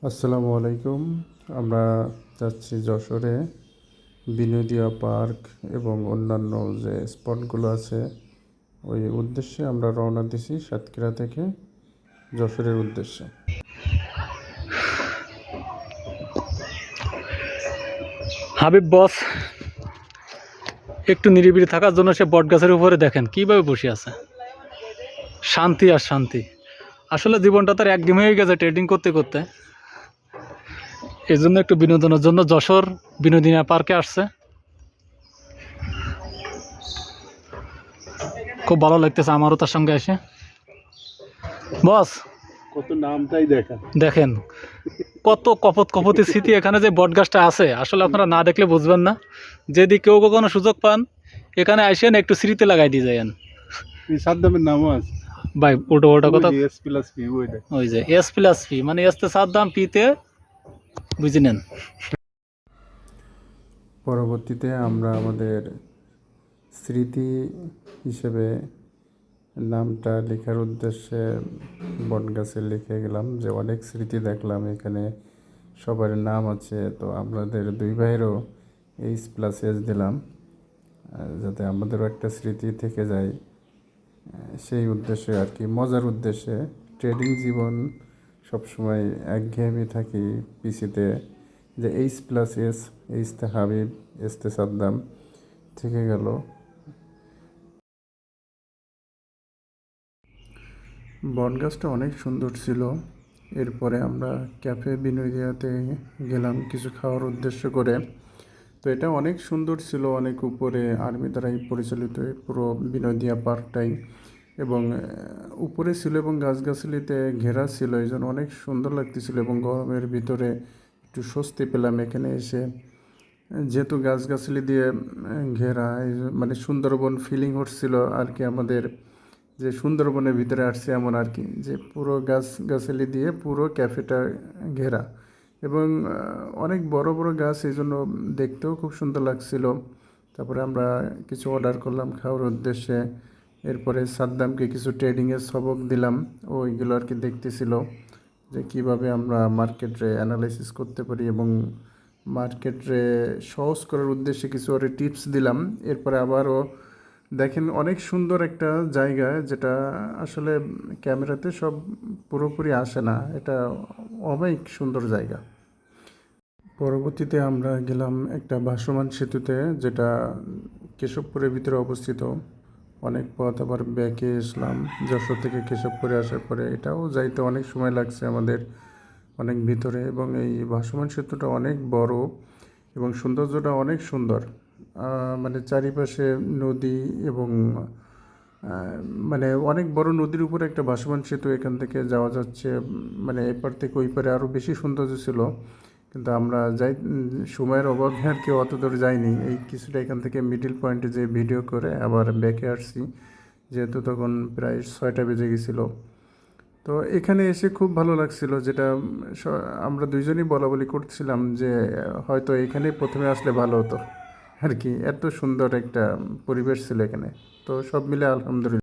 আসসালামু আলাইকুম। আমরা যাচ্ছি যশোরে বিনোদিয়া পার্ক এবং অন্যান্য যে স্পটগুলো আছে ওই উদ্দেশ্যে আমরা রওনা দিছি সাতক্ষীরা থেকে যশোরের উদ্দেশ্যে। হাবিব বস একটু নিরিবিলি থাকার জন্য সে বটগাছের উপরে দেখেন কিভাবে বসে আছে, শান্তি আর শান্তি। আসলে জীবনটা তার একঘেয়েমি হয়ে গেছে ট্রেডিং করতে করতে, এই জন্য একটু বিনোদনের জন্য যশোর বিনোদিনী পার্কে আসছে। খুব ভালো লাগতেছে আমারও তার সঙ্গে এসে। বস কত নামটাই দেখা দেখেন কত কপতি স্মৃতি এখানে যে বটগাছটা আছে, আসলে আপনারা না দেখলে বুঝবেন না। যদি কেউ কখনো সুযোগ পান এখানে আসেন, একটু স্মৃতি লাগাই দিয়ে যায়েন। সাদ্দামের নামও আছে। ভাই ওটা ওটা কথা, এস প্লাস পি ওইটা ওই যে এস প্লাস পি মানে এসতে সাদ্দাম পিতে বুঝে নেন। পরবর্তীতে আমরা আমাদের স্মৃতি হিসেবে নামটা লেখার উদ্দেশ্যে বটগাছে লিখে গেলাম যে অনেক স্মৃতি দেখলাম এখানে, সবার নাম আছে। তো আমাদের দুই ভাইয়েরও H+S দিলাম যাতে আমাদেরও একটা স্মৃতি থেকে যায়, সেই উদ্দেশ্যে আর কি, মজার উদ্দেশ্যে। ট্রেডিং জীবন সবসময় একঘেয়েমি থাকি পিসিতে, যে H+S, এইচতে হাবিব, এসতে সাদ্দাম থেকে গেল। বনগাছটা অনেক সুন্দর ছিল। এরপরে আমরা ক্যাফে বিনোদিয়াতে গেলাম কিছু খাওয়ার উদ্দেশ্য করে। তো এটা অনেক সুন্দর ছিল, অনেক উপরে, আর্মি দ্বারাই পরিচালিত পুরো বিনোদিয়া পার্কটাই, এবং উপরে ছিল এবং গাছগাছালিতে ঘেরা ছিল, এই জন্য অনেক সুন্দর লাগতেছিল এবং গরমের ভিতরে একটু স্বস্তি পেলাম এখানে এসে। যেহেতু গাছগাছালি দিয়ে ঘেরা, মানে সুন্দরবন ফিলিং হচ্ছিল আর কি, আমাদের যে সুন্দরবনের ভিতরে আসছে এমন আর কি, যে পুরো গাছগাছালি দিয়ে পুরো ক্যাফেটা ঘেরা এবং অনেক বড় বড় গাছ, এই জন্য দেখতেও খুব সুন্দর লাগছিল। তারপরে আমরা কিছু অর্ডার করলাম খাওয়ার উদ্দেশ্যে। এরপরে সাদ্দামকে কিছু ট্রেডিংয়ের সবক দিলাম, ওইগুলো আর কি দেখতেছিল যে কীভাবে আমরা মার্কেটে অ্যানালাইসিস করতে পারি এবং মার্কেটে সহজ করার উদ্দেশ্যে কিছু ওরে টিপস দিলাম। এরপরে আবারও দেখেন অনেক সুন্দর একটা জায়গা, যেটা আসলে ক্যামেরাতে সব পুরোপুরি আসে না, এটা অনেক সুন্দর জায়গা। পরবর্তীতে আমরা গেলাম একটা ভাসমান সেতুতে, যেটা কেশবপুরের ভিতরে অবস্থিত। অনেক পথ আবার ব্যাকে এসলাম যশোর থেকে কেশবপুরে আসার পরে, এটাও যাইতে অনেক সময় লাগছে আমাদের, অনেক ভিতরে। এবং এই ভাসমান সেতুটা অনেক বড় এবং সৌন্দর্যটা অনেক সুন্দর, মানে চারিপাশে নদী এবং মানে অনেক বড় নদীর উপরে একটা ভাসমান সেতু, এখান থেকে যাওয়া যাচ্ছে, মানে এপার থেকে ওই পারে আরও বেশি সৌন্দর্য ছিল। কিন্তু আমরা সময়ের অভাবে আর কি অত দূর যাইনি, এই কিছুটা এখান থেকে মিডিল পয়েন্টে যে ভিডিও করে আবার ব্যাকে আসছি, যেহেতু তখন প্রায় 6টা বেজে গেছিলো। তো এখানে এসে খুব ভালো লাগছিল, যেটা আমরা দুইজনই বলাবলি করছিলাম যে হয়তো এখানেই প্রথমে আসলে ভালো হতো আর কি, এত সুন্দর একটা পরিবেশ ছিল এখানে। তো সব মিলে আলহামদুলিল্লাহ।